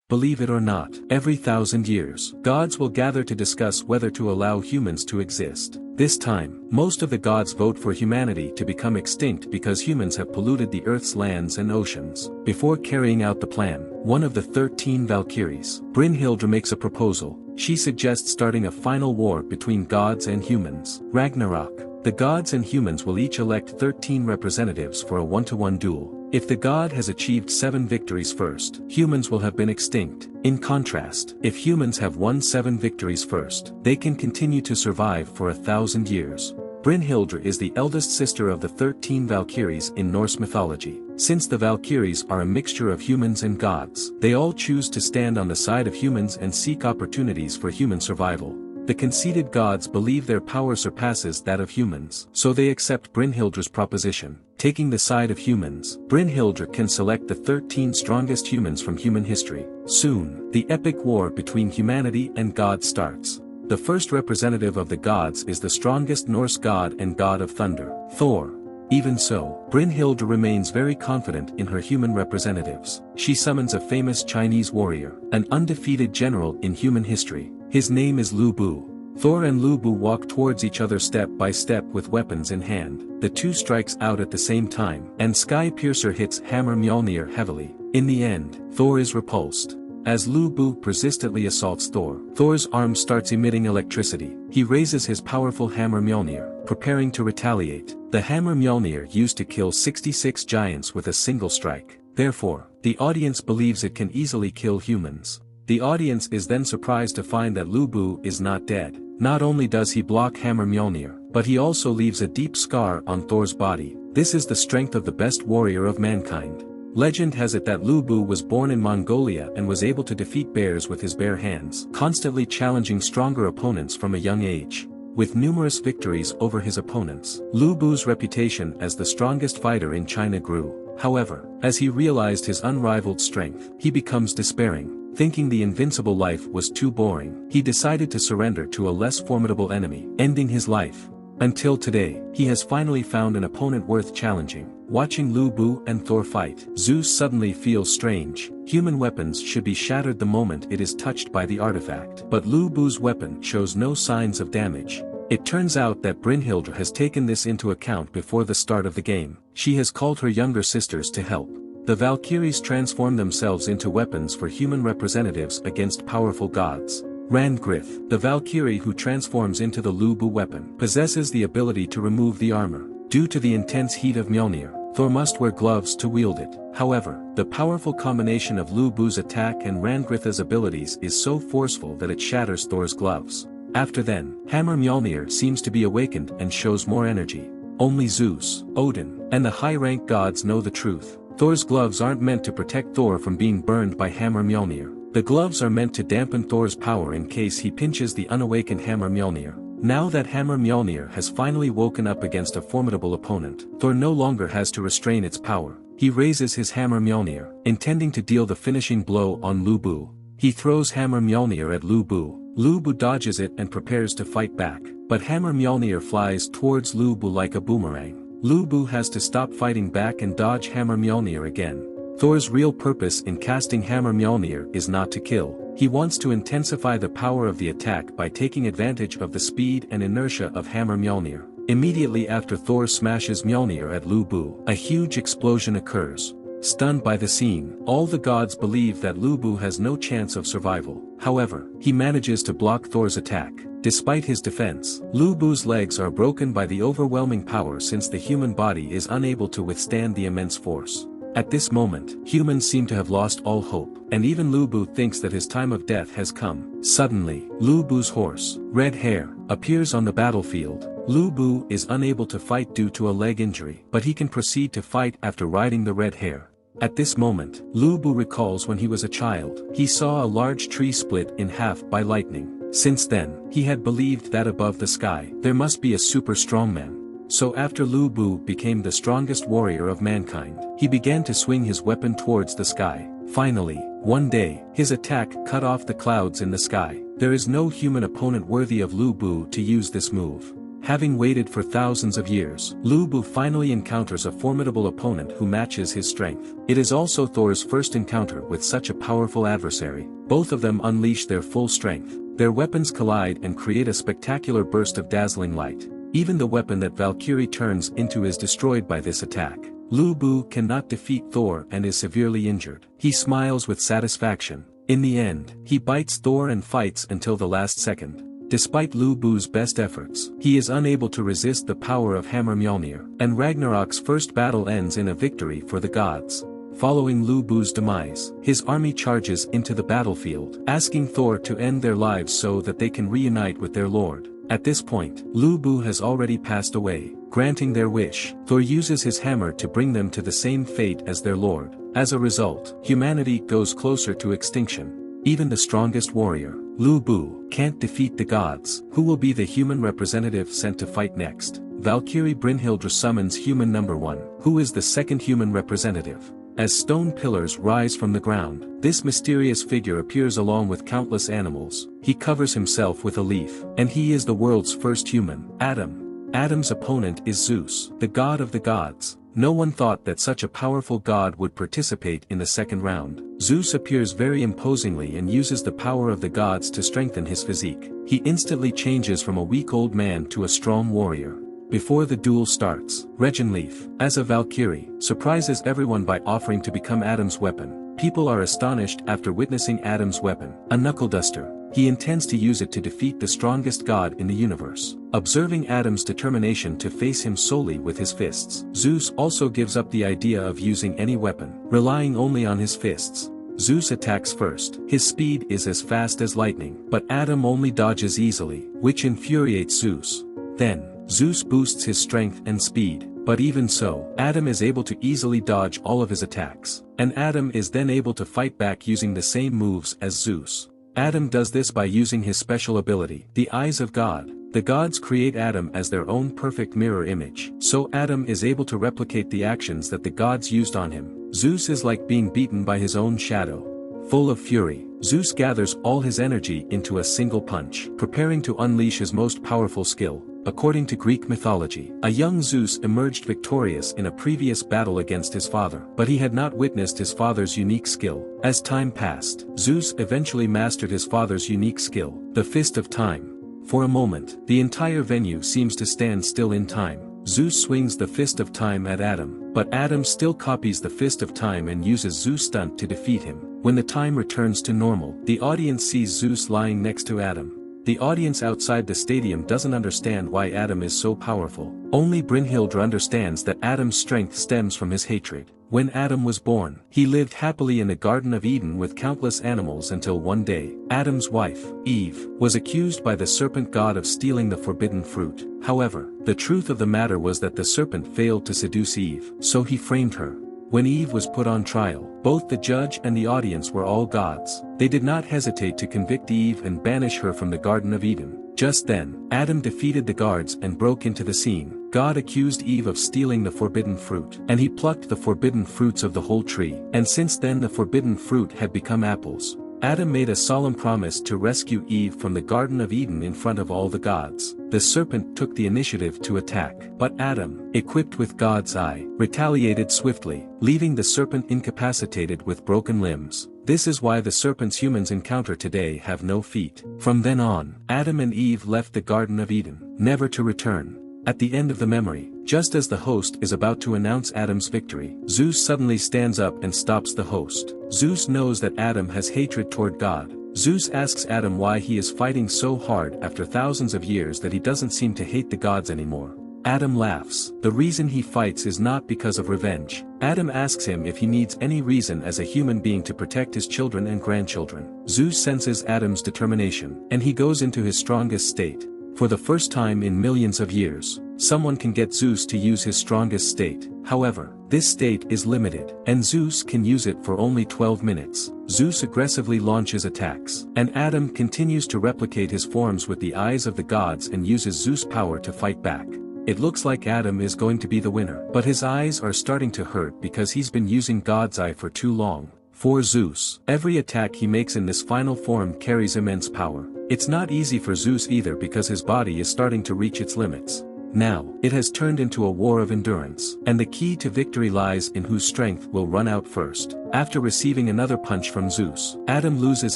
Believe it or not, every 1,000 years, gods will gather to discuss whether to allow humans to exist. This time, most of the gods vote for humanity to become extinct because humans have polluted the Earth's lands and oceans. Before carrying out the plan, one of the 13 Valkyries, Brynhildr, makes a proposal. She suggests starting a final war between gods and humans. Ragnarok. The gods and humans will each elect 13 representatives for a 1-to-1 duel. If the god has achieved 7 victories first, humans will have been extinct. In contrast, if humans have won 7 victories first, they can continue to survive for 1,000 years. Brynhildr is the eldest sister of the 13 Valkyries in Norse mythology. Since the Valkyries are a mixture of humans and gods, they all choose to stand on the side of humans and seek opportunities for human survival. The conceited gods believe their power surpasses that of humans, so they accept Brynhildr's proposition. Taking the side of humans, Brynhildr can select the 13 strongest humans from human history. Soon, the epic war between humanity and gods starts. The first representative of the gods is the strongest Norse god and god of thunder, Thor. Even so, Brynhildr remains very confident in her human representatives. She summons a famous Chinese warrior, an undefeated general in human history. His name is Lu Bu. Thor and Lu Bu walk towards each other step by step with weapons in hand. The two strikes out at the same time, and Sky Piercer hits Hammer Mjolnir heavily. In the end, Thor is repulsed. As Lu Bu persistently assaults Thor, Thor's arm starts emitting electricity. He raises his powerful Hammer Mjolnir, preparing to retaliate. The Hammer Mjolnir used to kill 66 giants with a single strike. Therefore, the audience believes it can easily kill humans. The audience is then surprised to find that Lu Bu is not dead. Not only does he block Hammer Mjolnir, but he also leaves a deep scar on Thor's body. This is the strength of the best warrior of mankind. Legend has it that Lu Bu was born in Mongolia and was able to defeat bears with his bare hands, constantly challenging stronger opponents from a young age. With numerous victories over his opponents, Lu Bu's reputation as the strongest fighter in China grew. However, as he realized his unrivaled strength, he becomes despairing. Thinking the invincible life was too boring, he decided to surrender to a less formidable enemy, ending his life. Until today, he has finally found an opponent worth challenging. Watching Lu Bu and Thor fight, Zeus suddenly feels strange. Human weapons should be shattered the moment it is touched by the artifact. But Lu Bu's weapon shows no signs of damage. It turns out that Brynhildr has taken this into account before the start of the game. She has called her younger sisters to help. The Valkyries transform themselves into weapons for human representatives against powerful gods. Randgrith, the Valkyrie who transforms into the Lu Bu weapon, possesses the ability to remove the armor. Due to the intense heat of Mjolnir, Thor must wear gloves to wield it. However, the powerful combination of Lu Bu's attack and Randgrith's abilities is so forceful that it shatters Thor's gloves. After then, Hammer Mjolnir seems to be awakened and shows more energy. Only Zeus, Odin, and the high-ranked gods know the truth. Thor's gloves aren't meant to protect Thor from being burned by Hammer Mjolnir. The gloves are meant to dampen Thor's power in case he pinches the unawakened Hammer Mjolnir. Now that Hammer Mjolnir has finally woken up against a formidable opponent, Thor no longer has to restrain its power. He raises his Hammer Mjolnir, intending to deal the finishing blow on Lu Bu. He throws Hammer Mjolnir at Lu Bu. Lu Bu dodges it and prepares to fight back, but Hammer Mjolnir flies towards Lu Bu like a boomerang. Lu Bu has to stop fighting back and dodge Hammer Mjolnir again. Thor's real purpose in casting Hammer Mjolnir is not to kill. He wants to intensify the power of the attack by taking advantage of the speed and inertia of Hammer Mjolnir. Immediately after Thor smashes Mjolnir at Lu Bu, a huge explosion occurs. Stunned by the scene, all the gods believe that Lu Bu has no chance of survival. However, he manages to block Thor's attack. Despite his defense, Lu Bu's legs are broken by the overwhelming power since the human body is unable to withstand the immense force. At this moment, humans seem to have lost all hope, and even Lu Bu thinks that his time of death has come. Suddenly, Lu Bu's horse, Red Hair, appears on the battlefield. Lu Bu is unable to fight due to a leg injury, but he can proceed to fight after riding the Red Hare. At this moment, Lu Bu recalls when he was a child. He saw a large tree split in half by lightning. Since then, he had believed that above the sky, there must be a super strongman. So after Lu Bu became the strongest warrior of mankind, he began to swing his weapon towards the sky. Finally, one day, his attack cut off the clouds in the sky. There is no human opponent worthy of Lu Bu to use this move. Having waited for thousands of years, Lu Bu finally encounters a formidable opponent who matches his strength. It is also Thor's first encounter with such a powerful adversary. Both of them unleash their full strength. Their weapons collide and create a spectacular burst of dazzling light. Even the weapon that Valkyrie turns into is destroyed by this attack. Lu Bu cannot defeat Thor and is severely injured. He smiles with satisfaction. In the end, he bites Thor and fights until the last second. Despite Lu Bu's best efforts, he is unable to resist the power of Hammer Mjolnir, and Ragnarok's first battle ends in a victory for the gods. Following Lu Bu's demise, his army charges into the battlefield, asking Thor to end their lives so that they can reunite with their lord. At this point, Lu Bu has already passed away, granting their wish. Thor uses his hammer to bring them to the same fate as their lord. As a result, humanity goes closer to extinction. Even the strongest warrior, Lu Bu, can't defeat the gods. Who will be the human representative sent to fight next? Valkyrie Brynhildr summons human number 1, who is the second human representative. As stone pillars rise from the ground, this mysterious figure appears along with countless animals. He covers himself with a leaf, and he is the world's first human, Adam. Adam's opponent is Zeus, the god of the gods. No one thought that such a powerful god would participate in the second round. Zeus appears very imposingly and uses the power of the gods to strengthen his physique. He instantly changes from a weak old man to a strong warrior. Before the duel starts, Regenleaf, as a Valkyrie, surprises everyone by offering to become Adam's weapon. People are astonished after witnessing Adam's weapon, a knuckle duster. He intends to use it to defeat the strongest god in the universe. Observing Adam's determination to face him solely with his fists, Zeus also gives up the idea of using any weapon, relying only on his fists. Zeus attacks first. His speed is as fast as lightning, but Adam only dodges easily, which infuriates Zeus. Then, Zeus boosts his strength and speed, but even so, Adam is able to easily dodge all of his attacks, and Adam is then able to fight back using the same moves as Zeus. Adam does this by using his special ability, the Eyes of God. The gods create Adam as their own perfect mirror image, so Adam is able to replicate the actions that the gods used on him. Zeus is like being beaten by his own shadow. Full of fury, Zeus gathers all his energy into a single punch, preparing to unleash his most powerful skill. According to Greek mythology, a young Zeus emerged victorious in a previous battle against his father, but he had not witnessed his father's unique skill. As time passed, Zeus eventually mastered his father's unique skill, the Fist of Time. For a moment, the entire venue seems to stand still in time. Zeus swings the Fist of Time at Adam, but Adam still copies the Fist of Time and uses Zeus' stunt to defeat him. When the time returns to normal, the audience sees Zeus lying next to Adam. The audience outside the stadium doesn't understand why Adam is so powerful. Only Brynhildr understands that Adam's strength stems from his hatred. When Adam was born, he lived happily in the Garden of Eden with countless animals until one day, Adam's wife, Eve, was accused by the serpent god of stealing the forbidden fruit. However, the truth of the matter was that the serpent failed to seduce Eve, so he framed her. When Eve was put on trial, both the judge and the audience were all gods. They did not hesitate to convict Eve and banish her from the Garden of Eden. Just then, Adam defeated the guards and broke into the scene. God accused Eve of stealing the forbidden fruit, and he plucked the forbidden fruits of the whole tree, and since then the forbidden fruit had become apples. Adam made a solemn promise to rescue Eve from the Garden of Eden in front of all the gods. The serpent took the initiative to attack, but Adam, equipped with God's eye, retaliated swiftly, leaving the serpent incapacitated with broken limbs. This is why the serpents humans encounter today have no feet. From then on, Adam and Eve left the Garden of Eden, never to return. At the end of the memory, just as the host is about to announce Adam's victory, Zeus suddenly stands up and stops the host. Zeus knows that Adam has hatred toward God. Zeus asks Adam why he is fighting so hard after thousands of years that he doesn't seem to hate the gods anymore. Adam laughs. The reason he fights is not because of revenge. Adam asks him if he needs any reason as a human being to protect his children and grandchildren. Zeus senses Adam's determination, and he goes into his strongest state. For the first time in millions of years, someone can get Zeus to use his strongest state. However, this state is limited, and Zeus can use it for only 12 minutes. Zeus aggressively launches attacks, and Adam continues to replicate his forms with the eyes of the gods and uses Zeus' power to fight back. It looks like Adam is going to be the winner, but his eyes are starting to hurt because he's been using God's eye for too long. For Zeus, every attack he makes in this final form carries immense power. It's not easy for Zeus either because his body is starting to reach its limits. Now, it has turned into a war of endurance, and the key to victory lies in whose strength will run out first. After receiving another punch from Zeus, Adam loses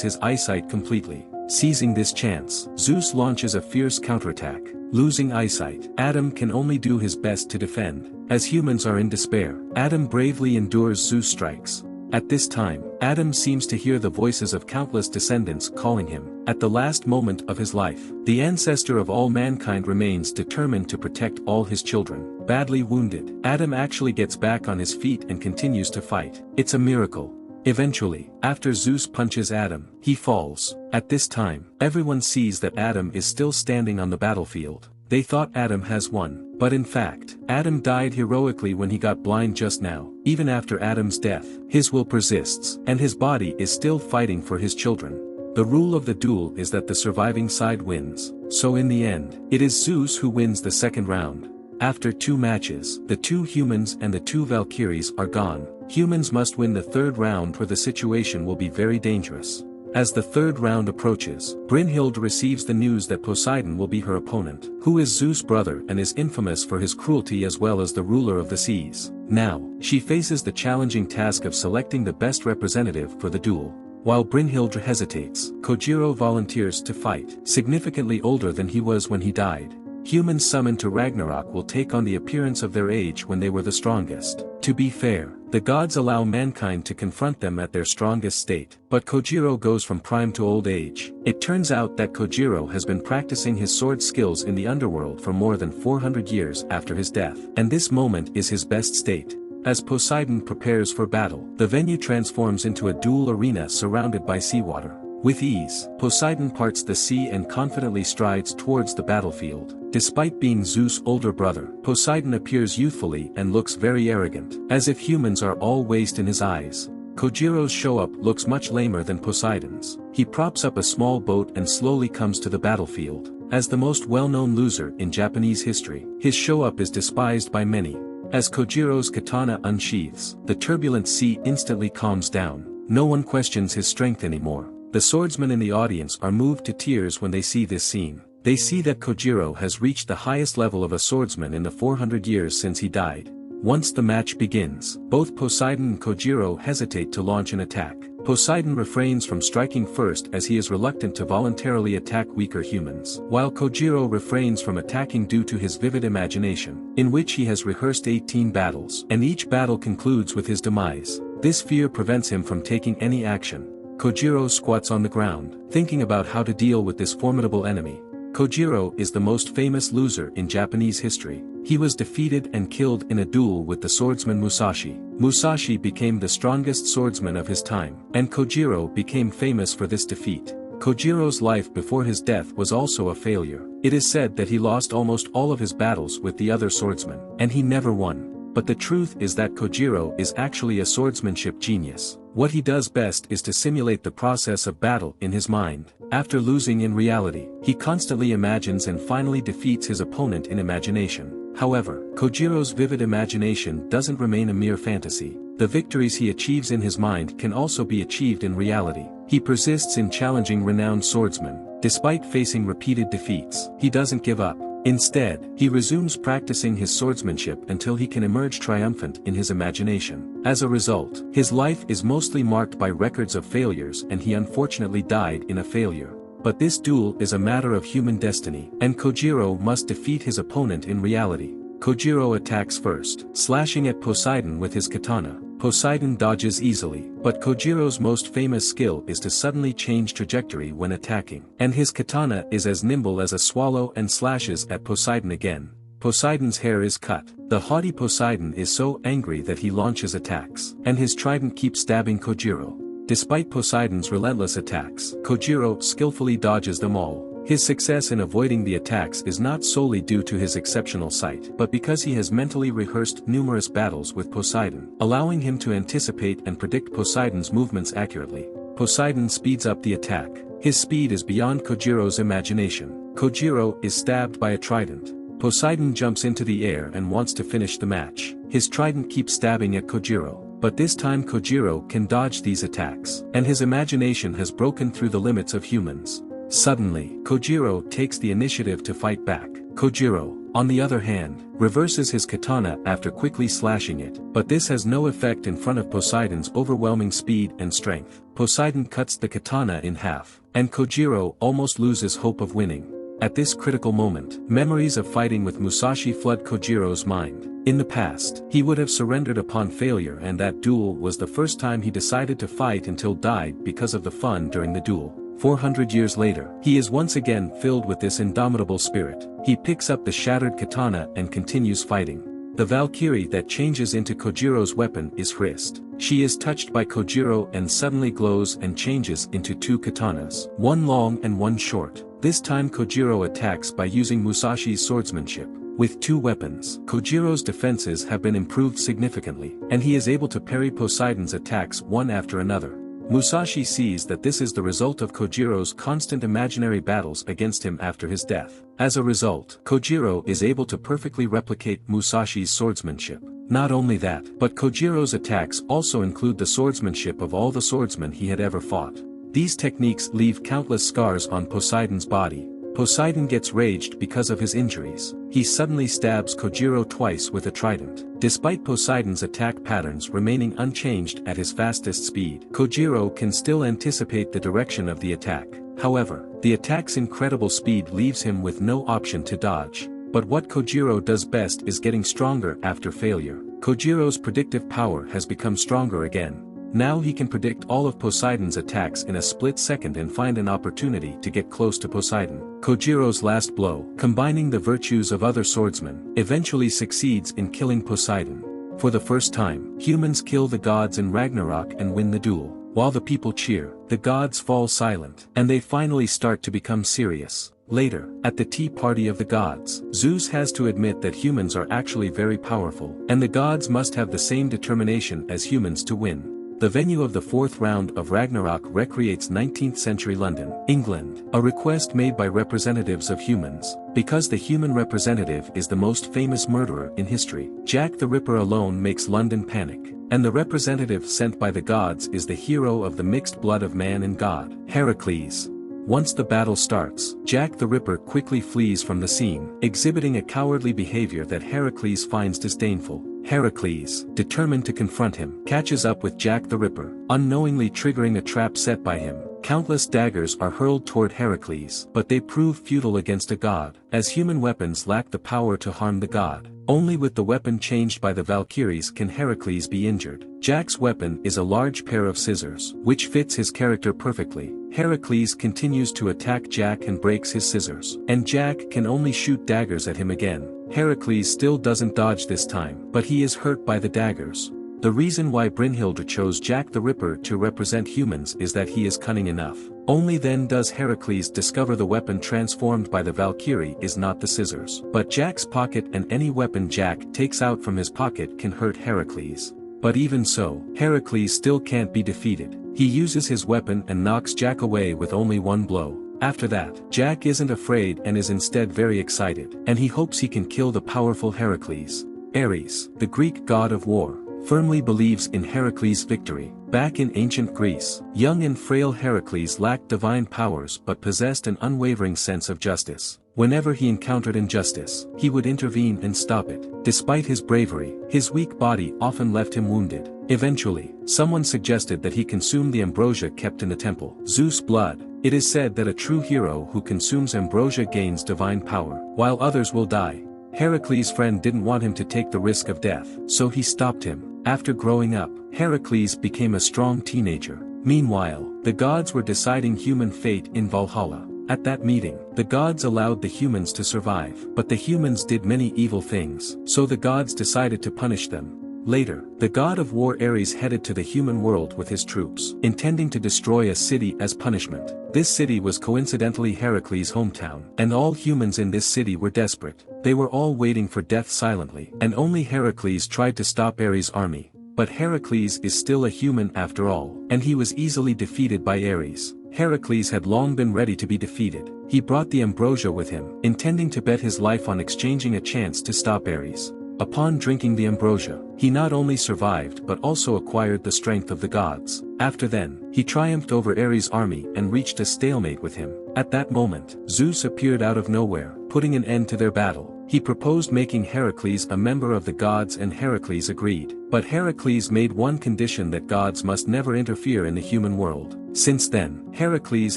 his eyesight completely. Seizing this chance, Zeus launches a fierce counterattack. Losing eyesight, Adam can only do his best to defend. As humans are in despair, Adam bravely endures Zeus' strikes. At this time, Adam seems to hear the voices of countless descendants calling him. At the last moment of his life, the ancestor of all mankind remains determined to protect all his children. Badly wounded, Adam actually gets back on his feet and continues to fight. It's a miracle. Eventually, after Zeus punches Adam, he falls. At this time, everyone sees that Adam is still standing on the battlefield. They thought Adam has won, but in fact, Adam died heroically when he got blind just now. Even after Adam's death, his will persists, and his body is still fighting for his children. The rule of the duel is that the surviving side wins, so in the end, it is Zeus who wins the second round. After 2 matches, the 2 humans and the 2 Valkyries are gone. Humans must win the third round or the situation will be very dangerous. As the third round approaches, Brynhild receives the news that Poseidon will be her opponent, who is Zeus' brother and is infamous for his cruelty as well as the ruler of the seas. Now, she faces the challenging task of selecting the best representative for the duel. While Brynhild hesitates, Kojiro volunteers to fight. Significantly older than he was when he died, humans summoned to Ragnarok will take on the appearance of their age when they were the strongest. To be fair, the gods allow mankind to confront them at their strongest state, but Kojiro goes from prime to old age. It turns out that Kojiro has been practicing his sword skills in the underworld for more than 400 years after his death, and this moment is his best state. As Poseidon prepares for battle, the venue transforms into a duel arena surrounded by seawater. With ease, Poseidon parts the sea and confidently strides towards the battlefield. Despite being Zeus' older brother, Poseidon appears youthfully and looks very arrogant, as if humans are all waste in his eyes. Kojiro's show-up looks much lamer than Poseidon's. He props up a small boat and slowly comes to the battlefield. As the most well-known loser in Japanese history, his show-up is despised by many. As Kojiro's katana unsheathes, the turbulent sea instantly calms down. No one questions his strength anymore. The swordsmen in the audience are moved to tears when they see this scene. They see that Kojiro has reached the highest level of a swordsman in the 400 years since he died. Once the match begins, both Poseidon and Kojiro hesitate to launch an attack. Poseidon refrains from striking first as he is reluctant to voluntarily attack weaker humans, while Kojiro refrains from attacking due to his vivid imagination, in which he has rehearsed 18 battles, and each battle concludes with his demise. This fear prevents him from taking any action. Kojiro squats on the ground, thinking about how to deal with this formidable enemy. Kojiro is the most famous loser in Japanese history. He was defeated and killed in a duel with the swordsman Musashi. Musashi became the strongest swordsman of his time, and Kojiro became famous for this defeat. Kojiro's life before his death was also a failure. It is said that he lost almost all of his battles with the other swordsmen, and he never won. But the truth is that Kojiro is actually a swordsmanship genius. What he does best is to simulate the process of battle in his mind. After losing in reality, he constantly imagines and finally defeats his opponent in imagination. However, Kojiro's vivid imagination doesn't remain a mere fantasy. The victories he achieves in his mind can also be achieved in reality. He persists in challenging renowned swordsmen. Despite facing repeated defeats, he doesn't give up. Instead, he resumes practicing his swordsmanship until he can emerge triumphant in his imagination. As a result, his life is mostly marked by records of failures and he unfortunately died in a failure. But this duel is a matter of human destiny, and Kojiro must defeat his opponent in reality. Kojiro attacks first, slashing at Poseidon with his katana. Poseidon dodges easily, but Kojiro's most famous skill is to suddenly change trajectory when attacking, and his katana is as nimble as a swallow and slashes at Poseidon again. Poseidon's hair is cut. The haughty Poseidon is so angry that he launches attacks, and his trident keeps stabbing Kojiro. Despite Poseidon's relentless attacks, Kojiro skillfully dodges them all. His success in avoiding the attacks is not solely due to his exceptional sight, but because he has mentally rehearsed numerous battles with Poseidon, allowing him to anticipate and predict Poseidon's movements accurately. Poseidon speeds up the attack. His speed is beyond Kojiro's imagination. Kojiro is stabbed by a trident. Poseidon jumps into the air and wants to finish the match. His trident keeps stabbing at Kojiro, but this time Kojiro can dodge these attacks, and his imagination has broken through the limits of humans. Suddenly, Kojiro takes the initiative to fight back. Kojiro, on the other hand, reverses his katana after quickly slashing it, but this has no effect in front of Poseidon's overwhelming speed and strength. Poseidon cuts the katana in half, and Kojiro almost loses hope of winning. At this critical moment, memories of fighting with Musashi flood Kojiro's mind. In the past, he would have surrendered upon failure, and that duel was the first time he decided to fight until died because of the fun during the duel. 400 years later, he is once again filled with this indomitable spirit. He picks up the shattered katana and continues fighting. The Valkyrie that changes into Kojiro's weapon is Hrist. She is touched by Kojiro and suddenly glows and changes into two katanas, one long and one short. This time Kojiro attacks by using Musashi's swordsmanship. With two weapons, Kojiro's defenses have been improved significantly, and he is able to parry Poseidon's attacks one after another. Musashi sees that this is the result of Kojiro's constant imaginary battles against him after his death. As a result, Kojiro is able to perfectly replicate Musashi's swordsmanship. Not only that, but Kojiro's attacks also include the swordsmanship of all the swordsmen he had ever fought. These techniques leave countless scars on Poseidon's body. Poseidon gets raged because of his injuries. He suddenly stabs Kojiro twice with a trident. Despite Poseidon's attack patterns remaining unchanged at his fastest speed, Kojiro can still anticipate the direction of the attack. However, the attack's incredible speed leaves him with no option to dodge. But what Kojiro does best is getting stronger after failure. Kojiro's predictive power has become stronger again. Now he can predict all of Poseidon's attacks in a split second and find an opportunity to get close to Poseidon. Kojiro's last blow, combining the virtues of other swordsmen, eventually succeeds in killing Poseidon. For the first time, humans kill the gods in Ragnarok and win the duel. While the people cheer, the gods fall silent, and they finally start to become serious. Later, at the tea party of the gods, Zeus has to admit that humans are actually very powerful, and the gods must have the same determination as humans to win. The venue of the fourth round of Ragnarok recreates 19th century London, England, a request made by representatives of humans. Because the human representative is the most famous murderer in history, Jack the Ripper alone makes London panic, and the representative sent by the gods is the hero of the mixed blood of man and god, Heracles. Once the battle starts, Jack the Ripper quickly flees from the scene, exhibiting a cowardly behavior that Heracles finds disdainful. Heracles, determined to confront him, catches up with Jack the Ripper, unknowingly triggering a trap set by him. Countless daggers are hurled toward Heracles, but they prove futile against a god, as human weapons lack the power to harm the god. Only with the weapon changed by the Valkyries can Heracles be injured. Jack's weapon is a large pair of scissors, which fits his character perfectly. Heracles continues to attack Jack and breaks his scissors, and Jack can only shoot daggers at him again. Heracles still doesn't dodge this time, but he is hurt by the daggers. The reason why Brynhilde chose Jack the Ripper to represent humans is that he is cunning enough. Only then does Heracles discover the weapon transformed by the Valkyrie is not the scissors, but Jack's pocket, and any weapon Jack takes out from his pocket can hurt Heracles. But even so, Heracles still can't be defeated. He uses his weapon and knocks Jack away with only one blow. After that, Jack isn't afraid and is instead very excited, and he hopes he can kill the powerful Heracles. Ares, the Greek god of war, firmly believes in Heracles' victory. Back in ancient Greece, young and frail Heracles lacked divine powers but possessed an unwavering sense of justice. Whenever he encountered injustice, he would intervene and stop it. Despite his bravery, his weak body often left him wounded. Eventually, someone suggested that he consume the ambrosia kept in the temple. Zeus' blood. It is said that a true hero who consumes ambrosia gains divine power, while others will die. Heracles' friend didn't want him to take the risk of death, so he stopped him. After growing up, Heracles became a strong teenager. Meanwhile, the gods were deciding human fate in Valhalla. At that meeting, the gods allowed the humans to survive, but the humans did many evil things, so the gods decided to punish them. Later, the god of war Ares headed to the human world with his troops, intending to destroy a city as punishment. This city was coincidentally Heracles' hometown, and all humans in this city were desperate. They were all waiting for death silently, and only Heracles tried to stop Ares' army. But Heracles is still a human after all, and he was easily defeated by Ares. Heracles had long been ready to be defeated. He brought the ambrosia with him, intending to bet his life on exchanging a chance to stop Ares. Upon drinking the ambrosia, he not only survived but also acquired the strength of the gods. After then, he triumphed over Ares' army and reached a stalemate with him. At that moment, Zeus appeared out of nowhere, putting an end to their battle. He proposed making Heracles a member of the gods and Heracles agreed. But Heracles made one condition: that gods must never interfere in the human world. Since then, Heracles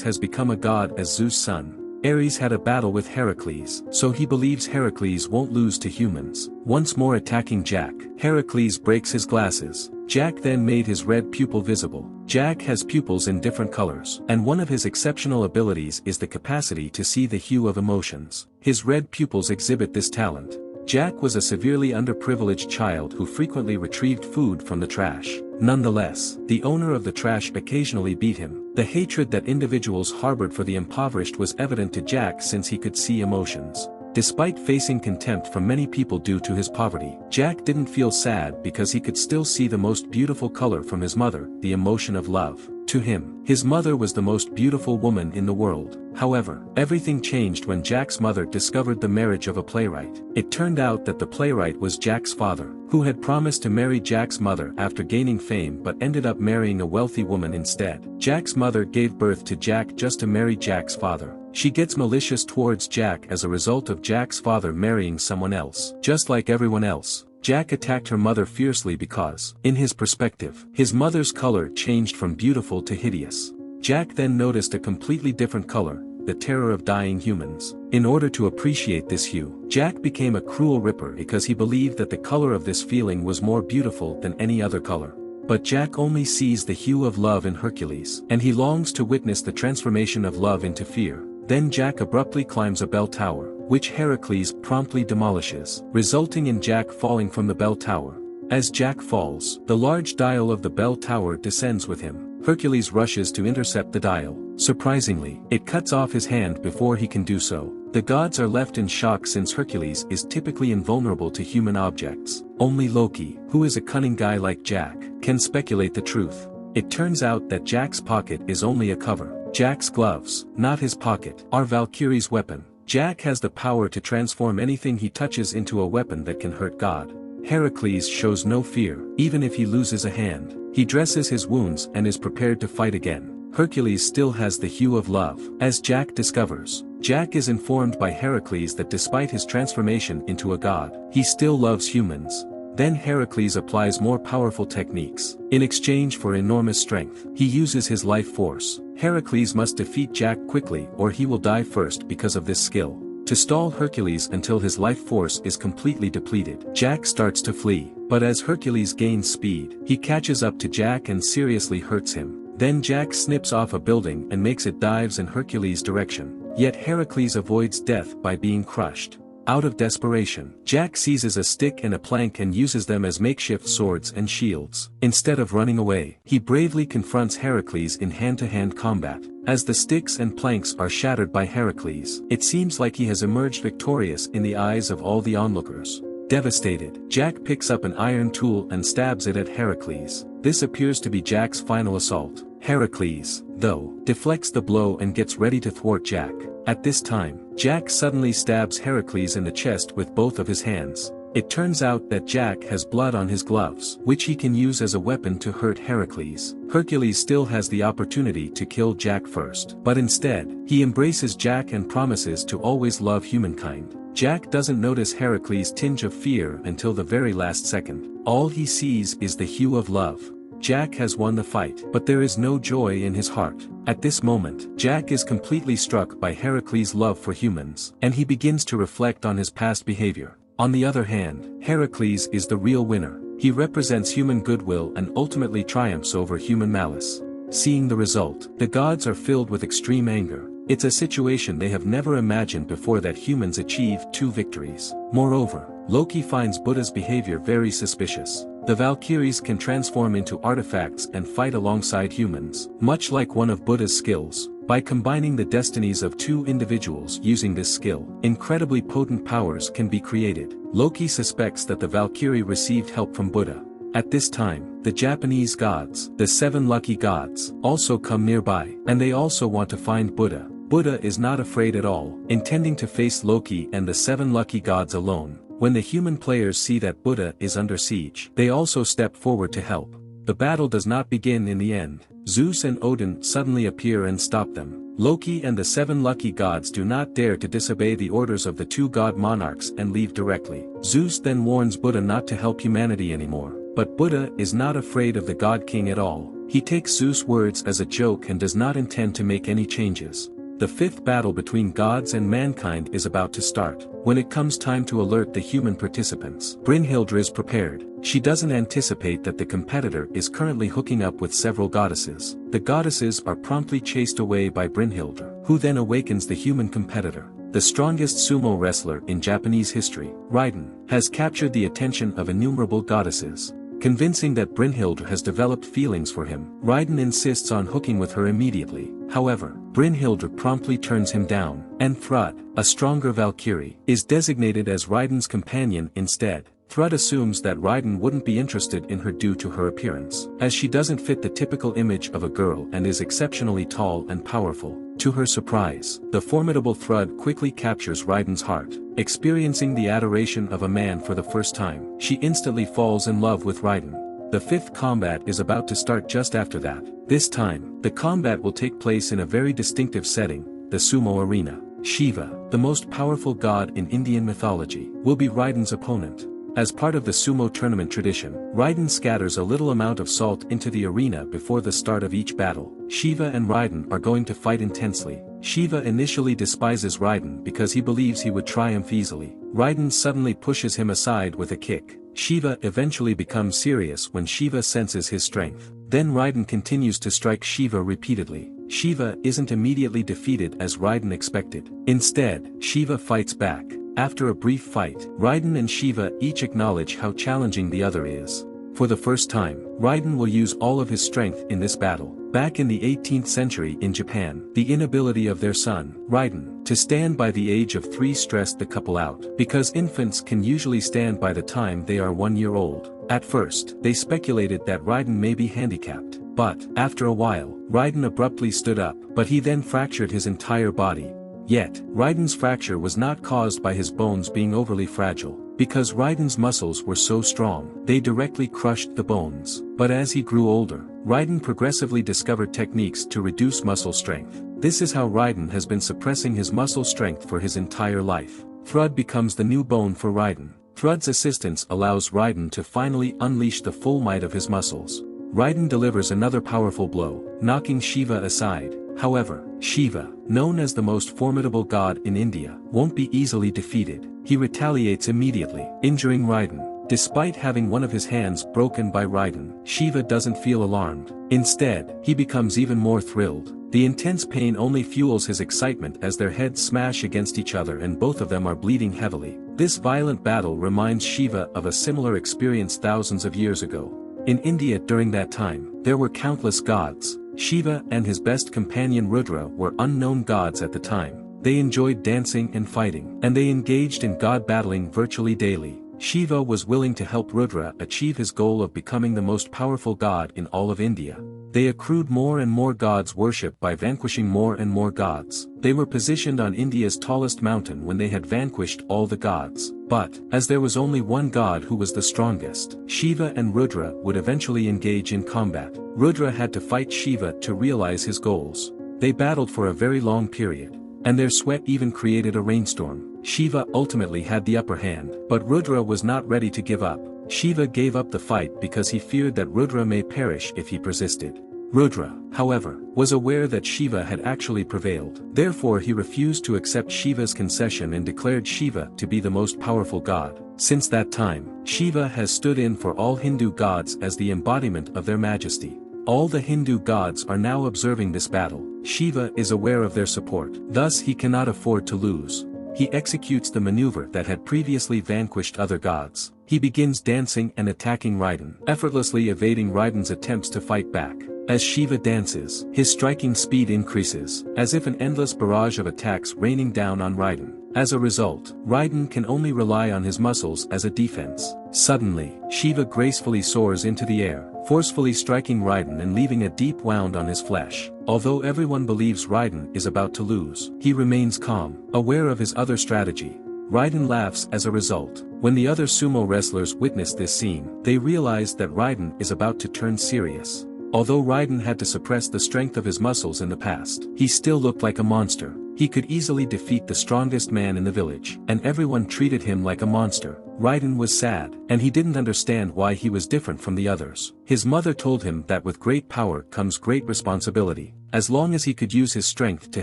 has become a god as Zeus' son. Ares had a battle with Heracles, so he believes Heracles won't lose to humans. Once more attacking Jack, Heracles breaks his glasses. Jack then made his red pupil visible. Jack has pupils in different colors, and one of his exceptional abilities is the capacity to see the hue of emotions. His red pupils exhibit this talent. Jack was a severely underprivileged child who frequently retrieved food from the trash. Nonetheless, the owner of the trash occasionally beat him. The hatred that individuals harbored for the impoverished was evident to Jack since he could see emotions. Despite facing contempt from many people due to his poverty, Jack didn't feel sad because he could still see the most beautiful color from his mother, the emotion of love. To him, his mother was the most beautiful woman in the world. However, everything changed when Jack's mother discovered the marriage of a playwright. It turned out that the playwright was Jack's father, who had promised to marry Jack's mother after gaining fame but ended up marrying a wealthy woman instead. Jack's mother gave birth to Jack just to marry Jack's father. She gets malicious towards Jack as a result of Jack's father marrying someone else. Just like everyone else, Jack attacked her mother fiercely because, in his perspective, his mother's color changed from beautiful to hideous. Jack then noticed a completely different color, the terror of dying humans. In order to appreciate this hue, Jack became a cruel ripper because he believed that the color of this feeling was more beautiful than any other color. But Jack only sees the hue of love in Hercules, and he longs to witness the transformation of love into fear. Then Jack abruptly climbs a bell tower, which Heracles promptly demolishes, resulting in Jack falling from the bell tower. As Jack falls, the large dial of the bell tower descends with him. Hercules rushes to intercept the dial. Surprisingly, it cuts off his hand before he can do so. The gods are left in shock since Hercules is typically invulnerable to human objects. Only Loki, who is a cunning guy like Jack, can speculate the truth. It turns out that Jack's pocket is only a cover. Jack's gloves, not his pocket, are Valkyrie's weapon. Jack has the power to transform anything he touches into a weapon that can hurt God. Heracles shows no fear, even if he loses a hand. He dresses his wounds and is prepared to fight again. Hercules still has the hue of love. As Jack discovers, Jack is informed by Heracles that despite his transformation into a god, he still loves humans. Then Heracles applies more powerful techniques. In exchange for enormous strength, he uses his life force. Heracles must defeat Jack quickly or he will die first because of this skill. To stall Hercules until his life force is completely depleted, Jack starts to flee. But as Hercules gains speed, he catches up to Jack and seriously hurts him. Then Jack snips off a building and makes it dives in Hercules' direction. Yet Heracles avoids death by being crushed. Out of desperation, Jack seizes a stick and a plank and uses them as makeshift swords and shields. Instead of running away, he bravely confronts Heracles in hand-to-hand combat. As the sticks and planks are shattered by Heracles, it seems like he has emerged victorious in the eyes of all the onlookers. Devastated, Jack picks up an iron tool and stabs it at Heracles. This appears to be Jack's final assault. Heracles, though, deflects the blow and gets ready to thwart Jack. At this time, Jack suddenly stabs Heracles in the chest with both of his hands. It turns out that Jack has blood on his gloves, which he can use as a weapon to hurt Heracles. Hercules still has the opportunity to kill Jack first, but instead, he embraces Jack and promises to always love humankind. Jack doesn't notice Heracles' tinge of fear until the very last second. All he sees is the hue of love. Jack has won the fight, but there is no joy in his heart. At this moment, Jack is completely struck by Heracles' love for humans, and he begins to reflect on his past behavior. On the other hand, Heracles is the real winner. He represents human goodwill and ultimately triumphs over human malice. Seeing the result, the gods are filled with extreme anger. It's a situation they have never imagined before that humans achieve 2 victories. Moreover, Loki finds Buddha's behavior very suspicious. The Valkyries can transform into artifacts and fight alongside humans, much like one of Buddha's skills. By combining the destinies of 2 individuals using this skill, incredibly potent powers can be created. Loki suspects that the Valkyrie received help from Buddha. At this time, the Japanese gods, the 7 lucky gods, also come nearby, and they also want to find Buddha. Buddha is not afraid at all, intending to face Loki and the 7 lucky gods alone. When the human players see that Buddha is under siege, they also step forward to help. the battle does not begin in the end. Zeus and Odin suddenly appear and stop them. Loki and the 7 lucky gods do not dare to disobey the orders of the 2 god monarchs and leave directly. Zeus then warns Buddha not to help humanity anymore, but Buddha is not afraid of the god king at all. He takes Zeus' words as a joke and does not intend to make any changes. The 5th battle between gods and mankind is about to start. When it comes time to alert the human participants, Brynhildr is prepared. She doesn't anticipate that the competitor is currently hooking up with several goddesses. The goddesses are promptly chased away by Brynhildr, who then awakens the human competitor. The strongest sumo wrestler in Japanese history, Raiden, has captured the attention of innumerable goddesses. Convincing that Brynhildr has developed feelings for him, Raiden insists on hooking with her immediately. However, Brynhildr promptly turns him down, and Thrud, a stronger Valkyrie, is designated as Raiden's companion instead. Thrud assumes that Raiden wouldn't be interested in her due to her appearance, as she doesn't fit the typical image of a girl and is exceptionally tall and powerful. To her surprise, the formidable Thrud quickly captures Raiden's heart. Experiencing the adoration of a man for the first time, she instantly falls in love with Raiden. The 5th combat is about to start just after that. This time, the combat will take place in a very distinctive setting, the sumo arena. Shiva, the most powerful god in Indian mythology, will be Raiden's opponent. As part of the sumo tournament tradition, Raiden scatters a little amount of salt into the arena before the start of each battle. Shiva and Raiden are going to fight intensely. Shiva initially despises Raiden because he believes he would triumph easily. Raiden suddenly pushes him aside with a kick. Shiva eventually becomes serious when Shiva senses his strength. Then Raiden continues to strike Shiva repeatedly. Shiva isn't immediately defeated as Raiden expected. Instead, Shiva fights back. After a brief fight, Raiden and Shiva each acknowledge how challenging the other is. For the first time, Raiden will use all of his strength in this battle. Back in the 18th century in Japan, the inability of their son, Raiden, to stand by the age of 3 stressed the couple out, because infants can usually stand by the time they are 1 year old. At first, they speculated that Raiden may be handicapped, but, after a while, Raiden abruptly stood up, but he then fractured his entire body. Yet, Raiden's fracture was not caused by his bones being overly fragile, because Raiden's muscles were so strong, they directly crushed the bones. But as he grew older, Raiden progressively discovered techniques to reduce muscle strength. This is how Raiden has been suppressing his muscle strength for his entire life. Thrud becomes the new bone for Raiden. Thrud's assistance allows Raiden to finally unleash the full might of his muscles. Raiden delivers another powerful blow, knocking Shiva aside. However, Shiva, known as the most formidable god in India, won't be easily defeated. He retaliates immediately, injuring Raiden. Despite having one of his hands broken by Raiden, Shiva doesn't feel alarmed. Instead, he becomes even more thrilled. The intense pain only fuels his excitement as their heads smash against each other and both of them are bleeding heavily. This violent battle reminds Shiva of a similar experience thousands of years ago. In India during that time, there were countless gods. Shiva and his best companion Rudra were unknown gods at the time. They enjoyed dancing and fighting, and they engaged in god battling virtually daily. Shiva was willing to help Rudra achieve his goal of becoming the most powerful god in all of India. They accrued more and more gods' worship by vanquishing more and more gods. They were positioned on India's tallest mountain when they had vanquished all the gods. But, as there was only one god who was the strongest, Shiva and Rudra would eventually engage in combat. Rudra had to fight Shiva to realize his goals. They battled for a very long period, and their sweat even created a rainstorm. Shiva ultimately had the upper hand, but Rudra was not ready to give up. Shiva gave up the fight because he feared that Rudra may perish if he persisted. Rudra, however, was aware that Shiva had actually prevailed. Therefore he refused to accept Shiva's concession and declared Shiva to be the most powerful god. Since that time, Shiva has stood in for all Hindu gods as the embodiment of their majesty. All the Hindu gods are now observing this battle. Shiva is aware of their support, thus he cannot afford to lose. He executes the maneuver that had previously vanquished other gods. He begins dancing and attacking Raiden, effortlessly evading Raiden's attempts to fight back. As Shiva dances, his striking speed increases, as if an endless barrage of attacks raining down on Raiden. As a result, Raiden can only rely on his muscles as a defense. Suddenly, Shiva gracefully soars into the air, forcefully striking Raiden and leaving a deep wound on his flesh. Although everyone believes Raiden is about to lose, he remains calm, aware of his other strategy. Raiden laughs as a result. When the other sumo wrestlers witnessed this scene, they realized that Raiden is about to turn serious. Although Raiden had to suppress the strength of his muscles in the past, he still looked like a monster. He could easily defeat the strongest man in the village, and everyone treated him like a monster. Raiden was sad, and he didn't understand why he was different from the others. His mother told him that with great power comes great responsibility. As long as he could use his strength to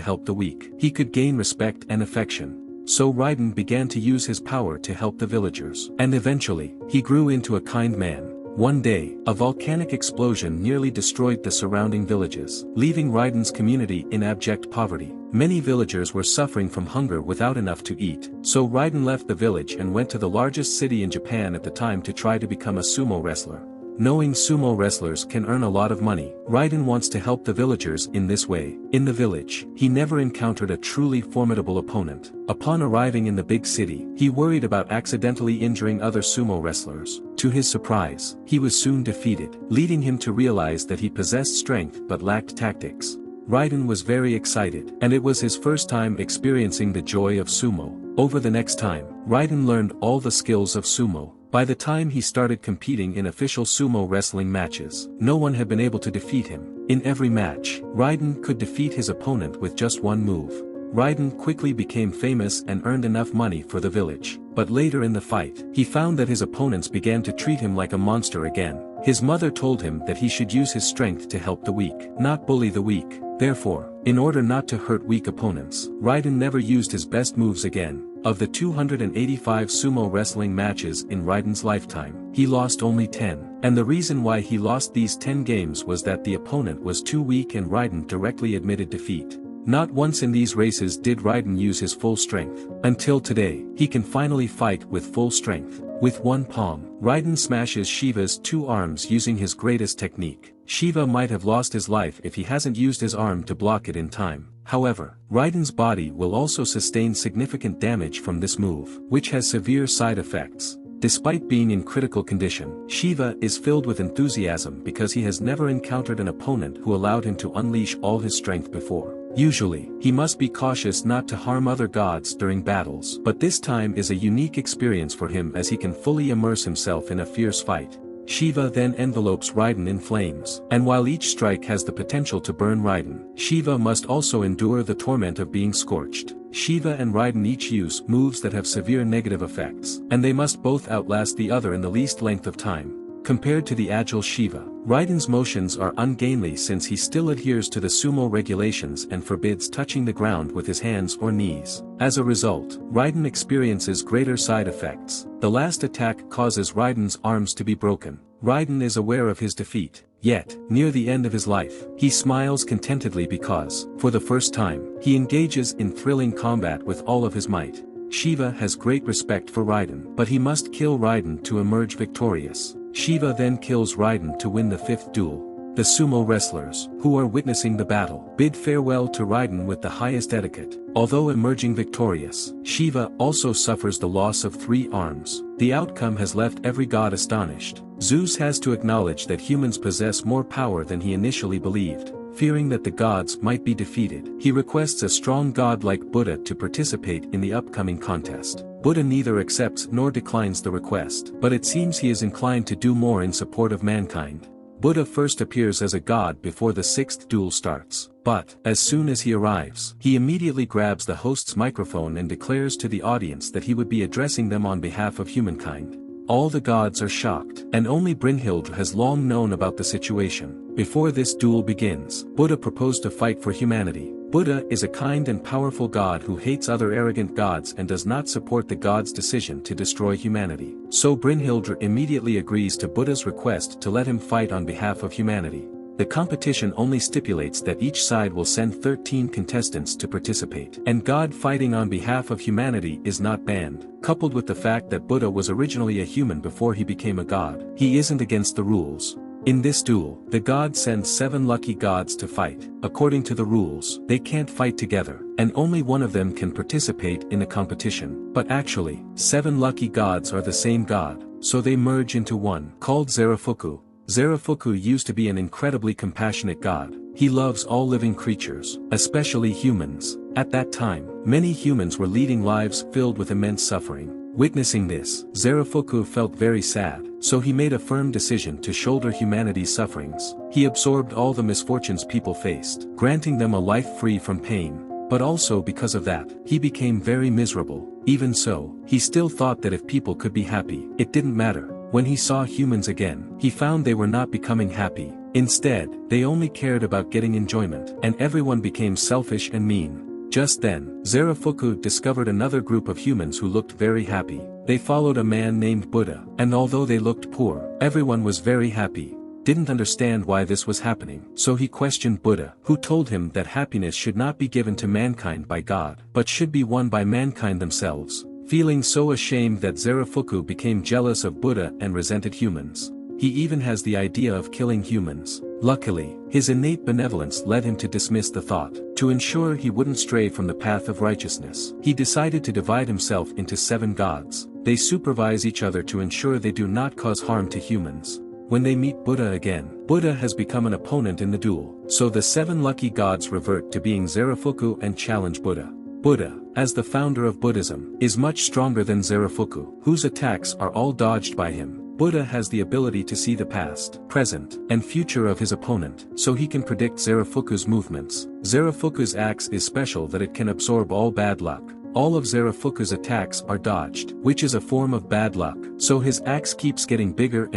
help the weak, he could gain respect and affection. So Raiden began to use his power to help the villagers. And eventually, he grew into a kind man. One day, a volcanic explosion nearly destroyed the surrounding villages, leaving Raiden's community in abject poverty. Many villagers were suffering from hunger without enough to eat, so Raiden left the village and went to the largest city in Japan at the time to try to become a sumo wrestler. Knowing sumo wrestlers can earn a lot of money, Raiden wants to help the villagers in this way. In the village, he never encountered a truly formidable opponent. Upon arriving in the big city, he worried about accidentally injuring other sumo wrestlers. To his surprise, he was soon defeated, leading him to realize that he possessed strength but lacked tactics. Raiden was very excited, and it was his first time experiencing the joy of sumo. Over the next time, Raiden learned all the skills of sumo. By the time he started competing in official sumo wrestling matches, no one had been able to defeat him. In every match, Raiden could defeat his opponent with just one move. Raiden quickly became famous and earned enough money for the village. But later in the fight, he found that his opponents began to treat him like a monster again. His mother told him that he should use his strength to help the weak, not bully the weak. Therefore, in order not to hurt weak opponents, Raiden never used his best moves again. Of the 285 sumo wrestling matches in Raiden's lifetime, he lost only 10. And the reason why he lost these 10 games was that the opponent was too weak and Raiden directly admitted defeat. Not once in these races did Raiden use his full strength. Until today, he can finally fight with full strength. With one palm, Raiden smashes Shiva's 2 arms using his greatest technique. Shiva might have lost his life if he hasn't used his arm to block it in time. However, Raiden's body will also sustain significant damage from this move, which has severe side effects. Despite being in critical condition, Shiva is filled with enthusiasm because he has never encountered an opponent who allowed him to unleash all his strength before. Usually, he must be cautious not to harm other gods during battles, but this time is a unique experience for him as he can fully immerse himself in a fierce fight. Shiva then envelopes Raiden in flames, and while each strike has the potential to burn Raiden, Shiva must also endure the torment of being scorched. Shiva and Raiden each use moves that have severe negative effects, and they must both outlast the other in the least length of time. Compared to the agile Shiva, Raiden's motions are ungainly since he still adheres to the sumo regulations and forbids touching the ground with his hands or knees. As a result, Raiden experiences greater side effects. The last attack causes Raiden's arms to be broken. Raiden is aware of his defeat, yet, near the end of his life, he smiles contentedly because, for the first time, he engages in thrilling combat with all of his might. Shiva has great respect for Raiden, but he must kill Raiden to emerge victorious. Shiva then kills Raiden to win the 5th duel. The sumo wrestlers, who are witnessing the battle, bid farewell to Raiden with the highest etiquette. Although emerging victorious, Shiva also suffers the loss of 3 arms. The outcome has left every god astonished. Zeus has to acknowledge that humans possess more power than he initially believed. Fearing that the gods might be defeated, he requests a strong god like Buddha to participate in the upcoming contest. Buddha neither accepts nor declines the request, but it seems he is inclined to do more in support of mankind. Buddha first appears as a god before the 6th duel starts, but, as soon as he arrives, he immediately grabs the host's microphone and declares to the audience that he would be addressing them on behalf of humankind. All the gods are shocked, and only Brynhildr has long known about the situation. Before this duel begins, Buddha proposed to fight for humanity. Buddha is a kind and powerful god who hates other arrogant gods and does not support the god's decision to destroy humanity. So Brynhildr immediately agrees to Buddha's request to let him fight on behalf of humanity. The competition only stipulates that each side will send 13 contestants to participate, and God fighting on behalf of humanity is not banned. Coupled with the fact that Buddha was originally a human before he became a god, he isn't against the rules. In this duel, the god sends 7 lucky gods to fight. According to the rules, they can't fight together, and only one of them can participate in the competition. But actually, 7 lucky gods are the same god, so they merge into one, called Zarafuku. Zarafuku used to be an incredibly compassionate god. He loves all living creatures, especially humans. At that time, many humans were leading lives filled with immense suffering. Witnessing this, Zarafuku felt very sad, so he made a firm decision to shoulder humanity's sufferings. He absorbed all the misfortunes people faced, granting them a life free from pain. But also because of that, he became very miserable. Even so, he still thought that if people could be happy, it didn't matter. When he saw humans again, he found they were not becoming happy. Instead, they only cared about getting enjoyment, and everyone became selfish and mean. Just then, Zarafuku discovered another group of humans who looked very happy. They followed a man named Buddha, and although they looked poor, everyone was very happy. Didn't understand why this was happening, so he questioned Buddha, who told him that happiness should not be given to mankind by God, but should be won by mankind themselves. Feeling so ashamed that Zarafuku became jealous of Buddha and resented humans. He even has the idea of killing humans. Luckily, his innate benevolence led him to dismiss the thought. To ensure he wouldn't stray from the path of righteousness, he decided to divide himself into 7 gods. They supervise each other to ensure they do not cause harm to humans. When they meet Buddha again, Buddha has become an opponent in the duel, so the 7 lucky gods revert to being Zarafuku and challenge Buddha. Buddha, as the founder of Buddhism, is much stronger than Zarafuku, whose attacks are all dodged by him. Buddha has the ability to see the past, present, and future of his opponent, so he can predict Zarafuku's movements. Zarafuku's axe is special that it can absorb all bad luck. All of Zarafuku's attacks are dodged, which is a form of bad luck, so his axe keeps getting bigger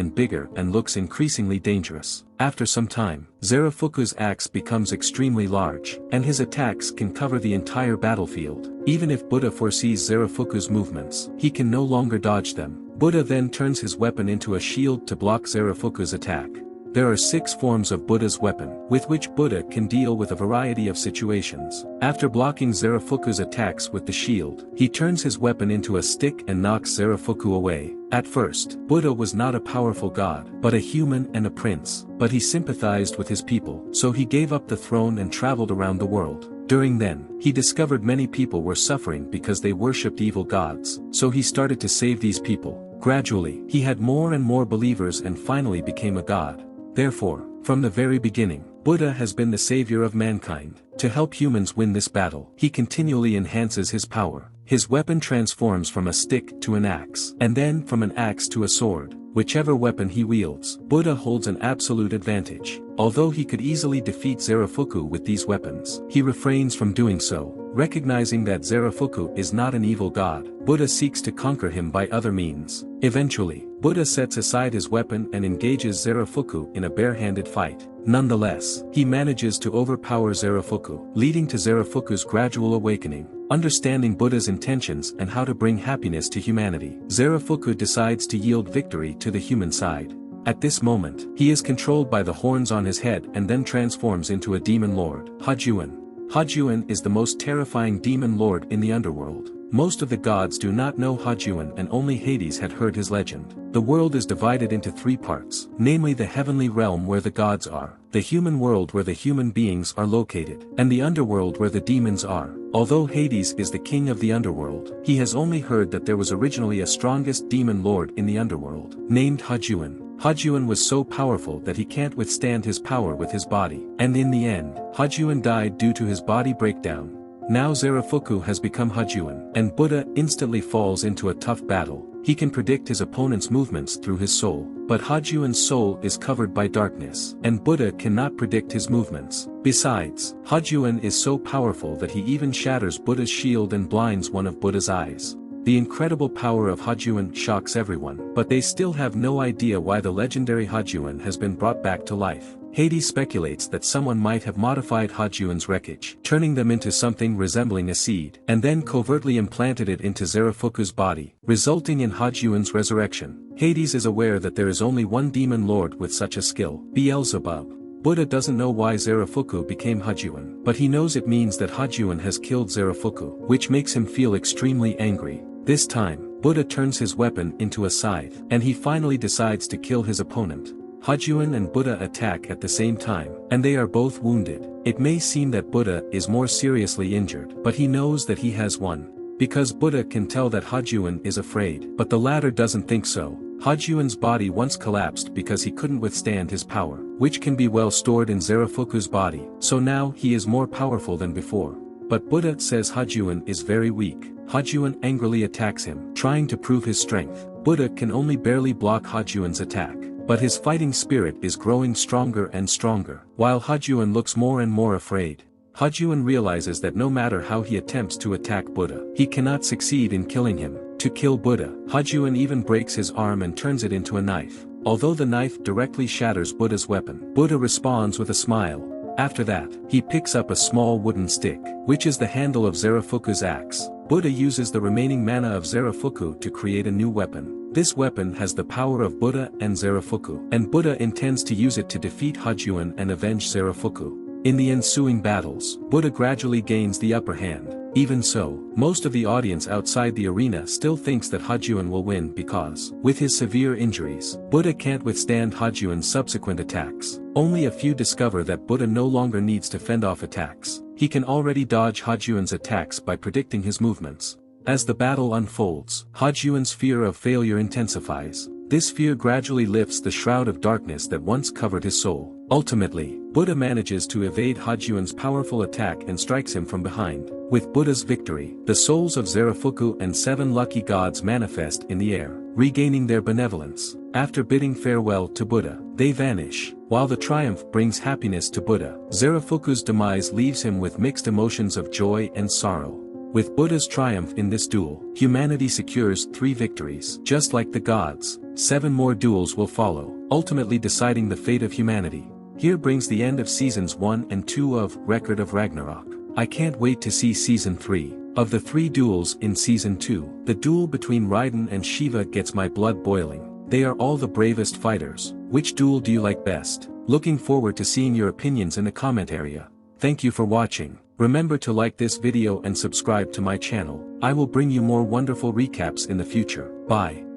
and looks increasingly dangerous. After some time, Zarafuku's axe becomes extremely large, and his attacks can cover the entire battlefield. Even if Buddha foresees Zarafuku's movements, he can no longer dodge them. Buddha then turns his weapon into a shield to block Zarafuku's attack. There are 6 forms of Buddha's weapon, with which Buddha can deal with a variety of situations. After blocking Zarafuku's attacks with the shield, he turns his weapon into a stick and knocks Zarafuku away. At first, Buddha was not a powerful god, but a human and a prince. But he sympathized with his people, so he gave up the throne and traveled around the world. During then, he discovered many people were suffering because they worshipped evil gods, so he started to save these people. Gradually, he had more and more believers and finally became a god. Therefore, from the very beginning, Buddha has been the savior of mankind. To help humans win this battle, he continually enhances his power. His weapon transforms from a stick to an axe, and then from an axe to a sword. Whichever weapon he wields, Buddha holds an absolute advantage. Although he could easily defeat Zarafuku with these weapons, he refrains from doing so. Recognizing that Zarafuku is not an evil god, Buddha seeks to conquer him by other means. Eventually, Buddha sets aside his weapon and engages Zarafuku in a bare-handed fight. Nonetheless, he manages to overpower Zarafuku, leading to Zarafuku's gradual awakening. Understanding Buddha's intentions and how to bring happiness to humanity, Zarafuku decides to yield victory to the human side. At this moment, he is controlled by the horns on his head and then transforms into a demon lord, Hajuan. Hajuan is the most terrifying demon lord in the underworld. Most of the gods do not know Hajuan and only Hades had heard his legend. The world is divided into 3 parts, namely the heavenly realm where the gods are, the human world where the human beings are located, and the underworld where the demons are. Although Hades is the king of the underworld, he has only heard that there was originally a strongest demon lord in the underworld, named Hajuan. Hajuan was so powerful that he can't withstand his power with his body, and in the end, Hajuan died due to his body breakdown. Now Zarafuku has become Hajuan, and Buddha instantly falls into a tough battle. He can predict his opponent's movements through his soul, but Hajuan's soul is covered by darkness, and Buddha cannot predict his movements. Besides, Hajuan is so powerful that he even shatters Buddha's shield and blinds one of Buddha's eyes. The incredible power of Hajuan shocks everyone, but they still have no idea why the legendary Hajuan has been brought back to life. Hades speculates that someone might have modified Hajuan's wreckage, turning them into something resembling a seed, and then covertly implanted it into Zarafuku's body, resulting in Hajuan's resurrection. Hades is aware that there is only one demon lord with such a skill, Beelzebub. Buddha doesn't know why Zarafuku became Hajuan, but he knows it means that Hajuan has killed Zarafuku, which makes him feel extremely angry. This time, Buddha turns his weapon into a scythe, and he finally decides to kill his opponent. Hajuan and Buddha attack at the same time, and they are both wounded. It may seem that Buddha is more seriously injured, but he knows that he has won. Because Buddha can tell that Hajuan is afraid, but the latter doesn't think so. Hajuan's body once collapsed because he couldn't withstand his power, which can be well stored in Zarafuku's body, so now he is more powerful than before. but Buddha says Hajuan is very weak. Hajuan angrily attacks him, trying to prove his strength. Buddha can only barely block Hajuan's attack, but his fighting spirit is growing stronger and stronger. While Hajuan looks more and more afraid, Hajuan realizes that no matter how he attempts to attack Buddha, he cannot succeed in killing him. To kill Buddha, Hajuan even breaks his arm and turns it into a knife. Although the knife directly shatters Buddha's weapon, Buddha responds with a smile. After that, he picks up a small wooden stick, which is the handle of Zarafuku's axe. Buddha uses the remaining mana of Zarafuku to create a new weapon. This weapon has the power of Buddha and Zarafuku, and Buddha intends to use it to defeat Hajuan and avenge Zarafuku. In the ensuing battles, Buddha gradually gains the upper hand. Even so, most of the audience outside the arena still thinks that Hajuan will win because, with his severe injuries, Buddha can't withstand Hajuan's subsequent attacks. Only a few discover that Buddha no longer needs to fend off attacks. He can already dodge Hajuan's attacks by predicting his movements. As the battle unfolds, Hajuan's fear of failure intensifies. This fear gradually lifts the shroud of darkness that once covered his soul. Ultimately, Buddha manages to evade Hajuan's powerful attack and strikes him from behind. With Buddha's victory, the souls of Zarafuku and 7 lucky gods manifest in the air, regaining their benevolence. After bidding farewell to Buddha, they vanish. While the triumph brings happiness to Buddha, Zarafuku's demise leaves him with mixed emotions of joy and sorrow. With Buddha's triumph in this duel, humanity secures 3 victories. Just like the gods, 7 more duels will follow, ultimately deciding the fate of humanity. Here brings the end of Seasons 1 and 2 of Record of Ragnarok. I can't wait to see Season 3. Of the 3 duels in Season 2, the duel between Raiden and Shiva gets my blood boiling. They are all the bravest fighters. Which duel do you like best? Looking forward to seeing your opinions in the comment area. Thank you for watching. Remember to like this video and subscribe to my channel. I will bring you more wonderful recaps in the future. Bye.